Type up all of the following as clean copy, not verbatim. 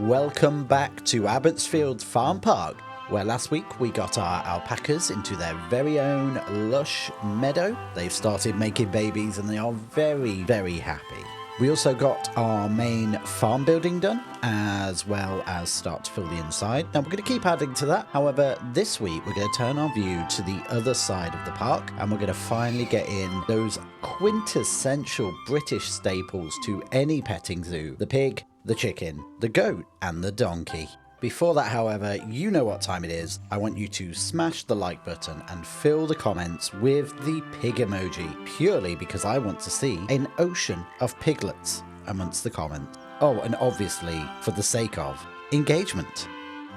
Welcome back to Abbots Fields Farm Park, where last week we got our alpacas into their very own lush meadow. They've started making babies and they are very, very happy. We also got our main farm building done, as well as start to fill the inside. Now we're going to keep adding to that. However, this week we're going to turn our view to the other side of the park, and we're going to finally get in those quintessential British staples to any petting zoo: the pig, the chicken, the goat, and the donkey. Before that, however, you know what time it is. I want you to smash the like button and fill the comments with the pig emoji, purely because I want to see an ocean of piglets amongst the comments. Oh, and obviously, for the sake of engagement.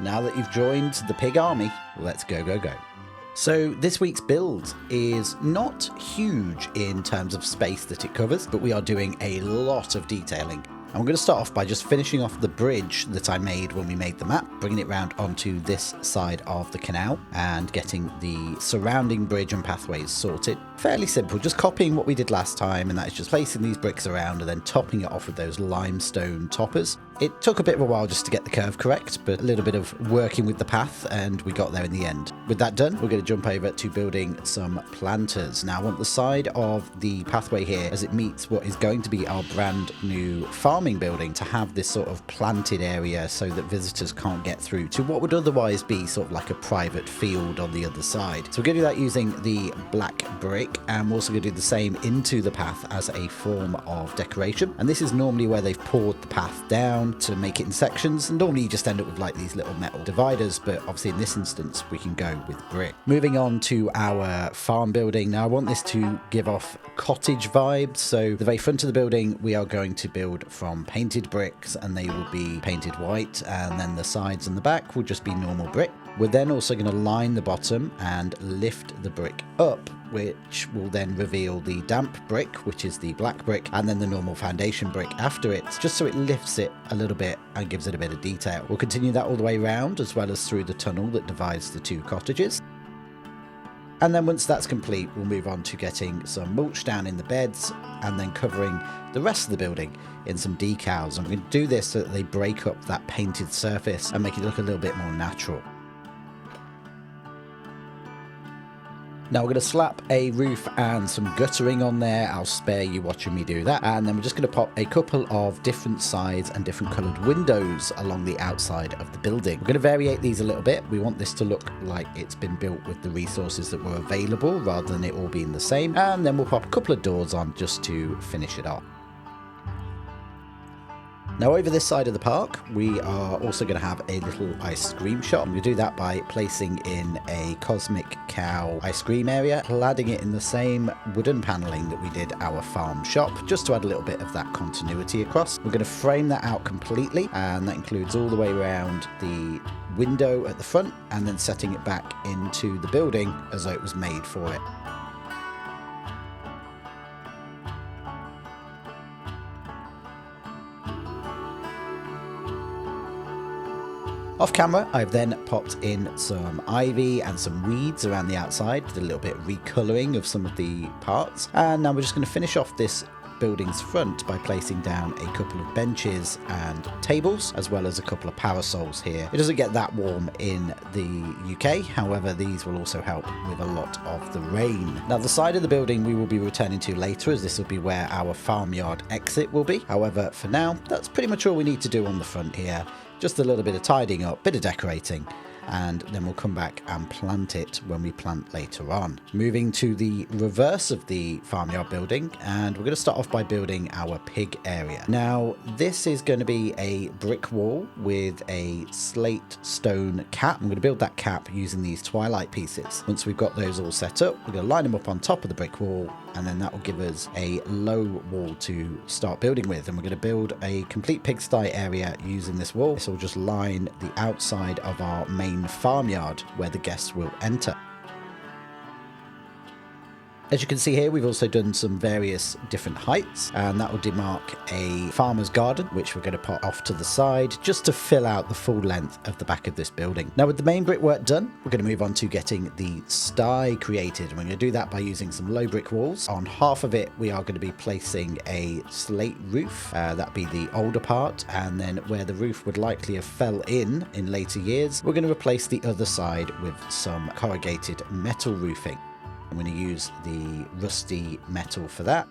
Now that you've joined the pig army, let's go, go, go. So this week's build is not huge in terms of space that it covers, but we are doing a lot of detailing. I'm going to start off by just finishing off the bridge that I made when we made the map, bringing it round onto this side of the canal and getting the surrounding bridge and pathways sorted. Fairly simple, just copying what we did last time, and that is just placing these bricks around and then topping it off with those limestone toppers. It took a bit of a while just to get the curve correct, but a little bit of working with the path and we got there in the end. With that done, we're going to jump over to building some planters. Now I want the side of the pathway here, as it meets what is going to be our brand new farming building, to have this sort of planted area so that visitors can't get through to what would otherwise be sort of like a private field on the other side. So we're going to do that using the black brick, and we're also going to do the same into the path as a form of decoration. And this is normally where they've poured the path down to make it in sections, and normally you just end up with like these little metal dividers, but obviously in this instance we can go with brick. Moving on to our farm building. Now I want this to give off cottage vibes, so the very front of the building we are going to build from painted bricks, and they will be painted white, and then the sides and the back will just be normal brick. We're then also going to line the bottom and lift the brick up, which will then reveal the damp brick, which is the black brick, and then the normal foundation brick after it, just so it lifts it a little bit and gives it a bit of detail. We'll continue that all the way around, as well as through the tunnel that divides the two cottages. And then once that's complete, we'll move on to getting some mulch down in the beds and then covering the rest of the building in some decals. And we're going to do this so that they break up that painted surface and make it look a little bit more natural. Now we're going to slap a roof and some guttering on there. I'll spare you watching me do that. And then we're just going to pop a couple of different sides and different coloured windows along the outside of the building. We're going to variate these a little bit. We want this to look like it's been built with the resources that were available, rather than it all being the same. And then we'll pop a couple of doors on just to finish it off. Now over this side of the park, we are also going to have a little ice cream shop. I'm going to do that by placing in a Cosmic Cow ice cream area, cladding it in the same wooden panelling that we did our farm shop, just to add a little bit of that continuity across. We're going to frame that out completely, and that includes all the way around the window at the front, and then setting it back into the building as though it was made for it. Off camera, I've then popped in some ivy and some weeds around the outside, did a little bit of recolouring of some of the parts, and now we're just going to finish off this building's front by placing down a couple of benches and tables, as well as a couple of parasols here. It doesn't get that warm in the UK, however these will also help with a lot of the rain. Now the side of the building we will be returning to later, as this will be where our farmyard exit will be. However, for now, that's pretty much all we need to do on the front here. Just a little bit of tidying up, bit of decorating, and then we'll come back and plant it when we plant later on. Moving to the reverse of the farmyard building, and we're going to start off by building our pig area. Now this is going to be a brick wall with a slate stone cap. I'm going to build that cap using these twilight pieces. Once we've got those all set up, we're going to line them up on top of the brick wall, and then that will give us a low wall to start building with. And we're going to build a complete pigsty area using this wall. This will just line the outside of our main farmyard where the guests will enter. As you can see here, we've also done some various different heights, and that will demark a farmer's garden, which we're going to put off to the side just to fill out the full length of the back of this building. Now, with the main brickwork done, we're going to move on to getting the sty created. And we're going to do that by using some low brick walls. On half of it, we are going to be placing a slate roof. That'd be the older part, and then where the roof would likely have fell in later years, we're going to replace the other side with some corrugated metal roofing. I'm going to use the rusty metal for that.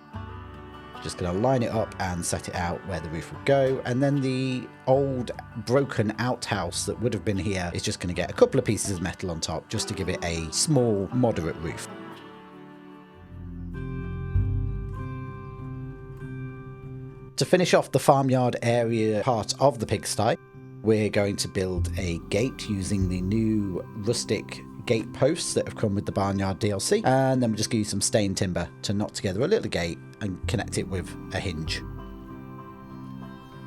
Just going to line it up and set it out where the roof will go. And then the old broken outhouse that would have been here is just going to get a couple of pieces of metal on top just to give it a small, moderate roof. To finish off the farmyard area part of the pigsty, we're going to build a gate using the new rustic gate posts that have come with the Barnyard DLC, and then we're just going to use some stained timber to knock together a little gate and connect it with a hinge.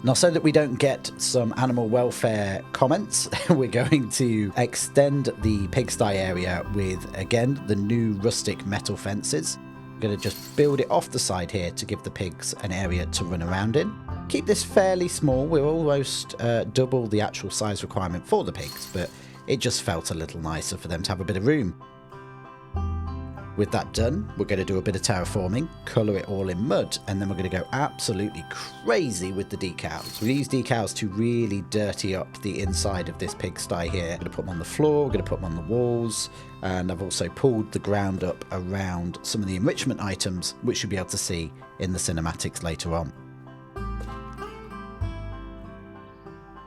Now, so that we don't get some animal welfare comments, we're going to extend the pigsty area with, again, the new rustic metal fences. I'm going to just build it off the side here to give the pigs an area to run around in. Keep this fairly small. We're almost double the actual size requirement for the pigs, but it just felt a little nicer for them to have a bit of room. With that done, we're going to do a bit of terraforming, colour it all in mud, and then we're going to go absolutely crazy with the decals. We use decals to really dirty up the inside of this pigsty here. I'm going to put them on the floor, we're going to put them on the walls, and I've also pulled the ground up around some of the enrichment items, which you'll be able to see in the cinematics later on.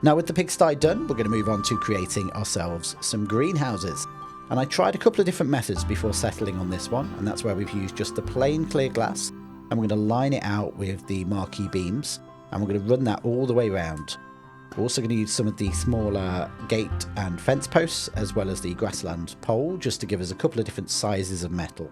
Now, with the pigsty done, we're going to move on to creating ourselves some greenhouses. And I tried a couple of different methods before settling on this one, and that's where we've used just the plain clear glass, and we're going to line it out with the marquee beams, and we're going to run that all the way around. We're also going to use some of the smaller gate and fence posts, as well as the grassland pole, just to give us a couple of different sizes of metal.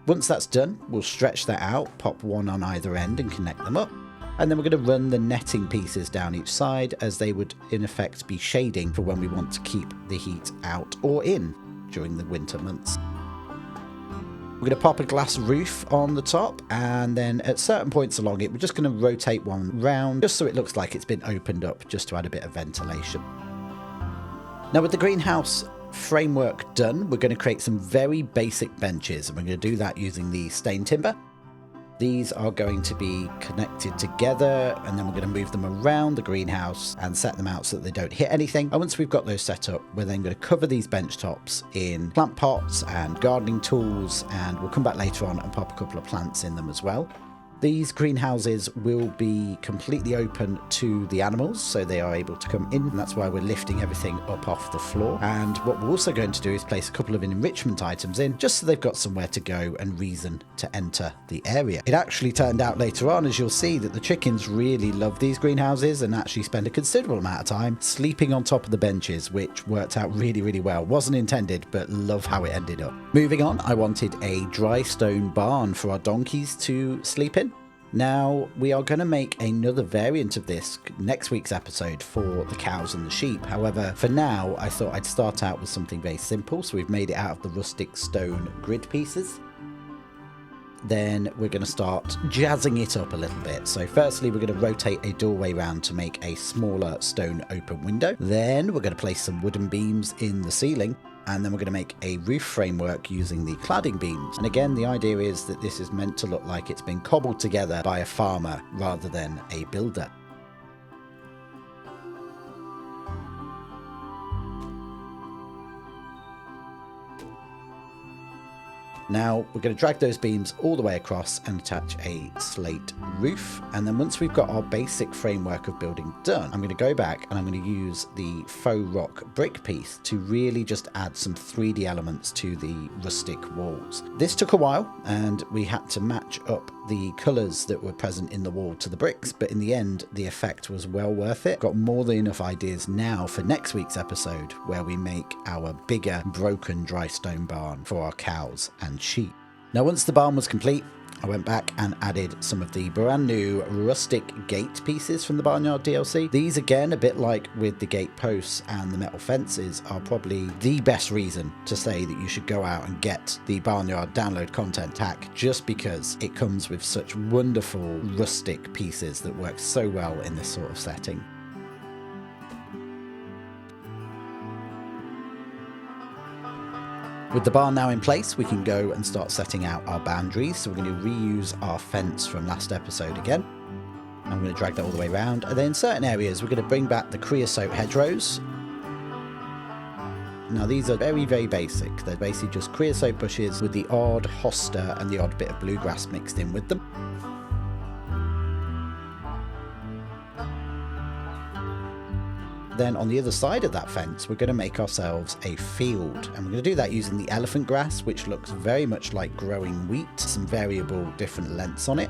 Once that's done, we'll stretch that out, pop one on either end and connect them up. And then we're going to run the netting pieces down each side, as they would in effect be shading for when we want to keep the heat out or in during the winter months. We're going to pop a glass roof on the top, and then at certain points along it, we're just going to rotate one round just so it looks like it's been opened up, just to add a bit of ventilation. Now, with the greenhouse framework done, we're going to create some very basic benches, and we're going to do that using the stained timber. These are going to be connected together, and then we're going to move them around the greenhouse and set them out so that they don't hit anything. And once we've got those set up, we're then going to cover these bench tops in plant pots and gardening tools, and we'll come back later on and pop a couple of plants in them as well. These greenhouses will be completely open to the animals, so they are able to come in, and that's why we're lifting everything up off the floor. And what we're also going to do is place a couple of enrichment items in, just so they've got somewhere to go and reason to enter the area. It actually turned out later on, as you'll see, that the chickens really love these greenhouses and actually spend a considerable amount of time sleeping on top of the benches, which worked out really, really well. Wasn't intended, but love how it ended up. Moving on, I wanted a dry stone barn for our donkeys to sleep in. Now, we are going to make another variant of this next week's episode for the cows and the sheep. However, for now, I thought I'd start out with something very simple. So we've made it out of the rustic stone grid pieces. Then we're going to start jazzing it up a little bit. So firstly, we're going to rotate a doorway round to make a smaller stone open window. Then we're going to place some wooden beams in the ceiling. And then we're going to make a roof framework using the cladding beams. And again, the idea is that this is meant to look like it's been cobbled together by a farmer rather than a builder. Now we're going to drag those beams all the way across and attach a slate roof. And then once we've got our basic framework of building done, I'm going to go back and I'm going to use the faux rock brick piece to really just add some 3D elements to the rustic walls. This took a while, and we had to match up the colours that were present in the wall to the bricks, but in the end the effect was well worth it. Got more than enough ideas now for next week's episode, where we make our bigger broken dry stone barn for our cows and sheep. Now once the barn was complete, I went back and added some of the brand new rustic gate pieces from the Barnyard DLC. These, again, a bit like with the gate posts and the metal fences, are probably the best reason to say that you should go out and get the Barnyard download content pack, just because it comes with such wonderful rustic pieces that work so well in this sort of setting. With the barn now in place, we can go and start setting out our boundaries. So we're going to reuse our fence from last episode again. I'm going to drag that all the way around. And then in certain areas, we're going to bring back the creosote hedgerows. Now these are very, very basic. They're basically just creosote bushes with the odd hosta and the odd bit of bluegrass mixed in with them. Then on the other side of that fence, we're going to make ourselves a field, and we're going to do that using the elephant grass, which looks very much like growing wheat, some variable different lengths on it.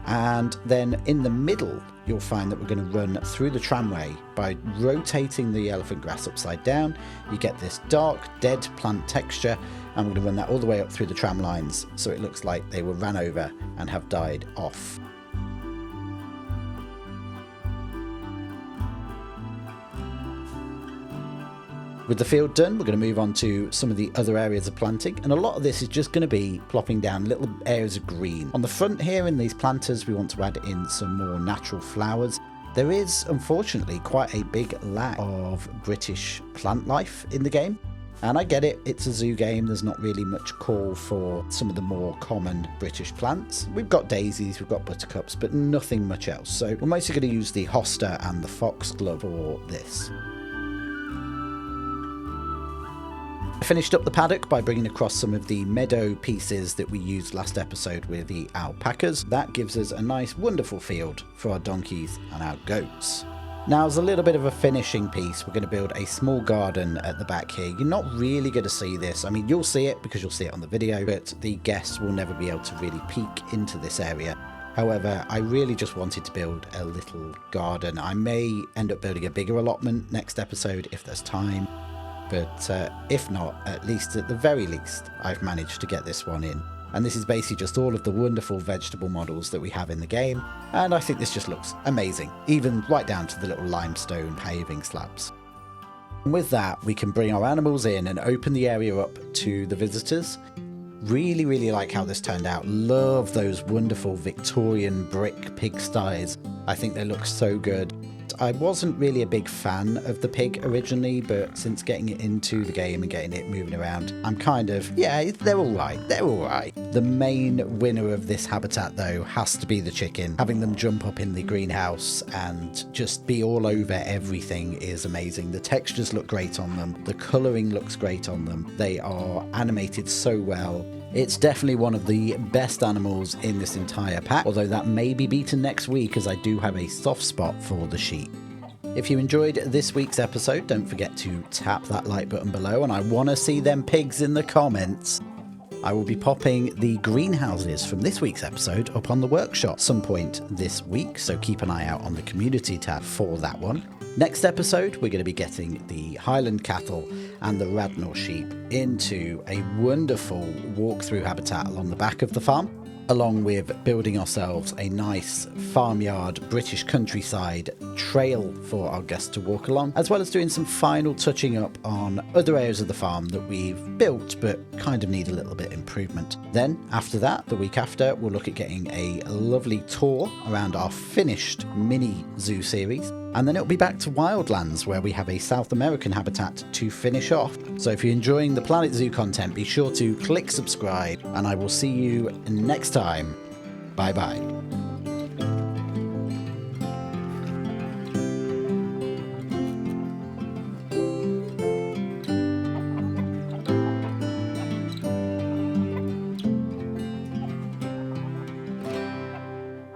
And then in the middle, you'll find that we're going to run through the tramway by rotating the elephant grass upside down. You get this dark, dead plant texture, and we're going to run that all the way up through the tram lines, so it looks like they were ran over and have died off. With the field done, we're going to move on to some of the other areas of planting, and a lot of this is just going to be plopping down little areas of green. On the front here in these planters, we want to add in some more natural flowers. There is, unfortunately, quite a big lack of British plant life in the game. And I get it, it's a zoo game, there's not really much call for some of the more common British plants. We've got daisies, we've got buttercups, but nothing much else. So we're mostly going to use the hosta and the foxglove for this. I finished up the paddock by bringing across some of the meadow pieces that we used last episode with the alpacas. That gives us a nice, wonderful field for our donkeys and our goats. Now, as a little bit of a finishing piece, we're going to build a small garden at the back here. You're not really going to see this. I mean, you'll see it because you'll see it on the video, but the guests will never be able to really peek into this area. However, I really just wanted to build a little garden. I may end up building a bigger allotment next episode if there's time. But if not, at the very least, I've managed to get this one in. And this is basically just all of the wonderful vegetable models that we have in the game. And I think this just looks amazing, even right down to the little limestone paving slabs. And with that, we can bring our animals in and open the area up to the visitors. Really, really like how this turned out. Love those wonderful Victorian brick pigsties. I think they look so good. I wasn't really a big fan of the pig originally, but since getting it into the game and getting it moving around, I'm kind of, yeah, they're alright, they're alright. The main winner of this habitat, though, has to be the chicken. Having them jump up in the greenhouse and just be all over everything is amazing. The textures look great on them, the colouring looks great on them, they are animated so well. It's definitely one of the best animals in this entire pack, although that may be beaten next week as I do have a soft spot for the sheep. If you enjoyed this week's episode, don't forget to tap that like button below, and I want to see them pigs in the comments. I will be popping the greenhouses from this week's episode up on the workshop some point this week, so keep an eye out on the community tab for that one. Next episode, we're going to be getting the Highland cattle and the Radnor sheep into a wonderful walk-through habitat along the back of the farm, along with building ourselves a nice farmyard British countryside trail for our guests to walk along, as well as doing some final touching up on other areas of the farm that we've built but kind of need a little bit improvement. Then after that, the week after, we'll look at getting a lovely tour around our finished mini zoo series. And then it'll be back to Wildlands, where we have a South American habitat to finish off. So if you're enjoying the Planet Zoo content, be sure to click subscribe, and I will see you next time. Bye bye.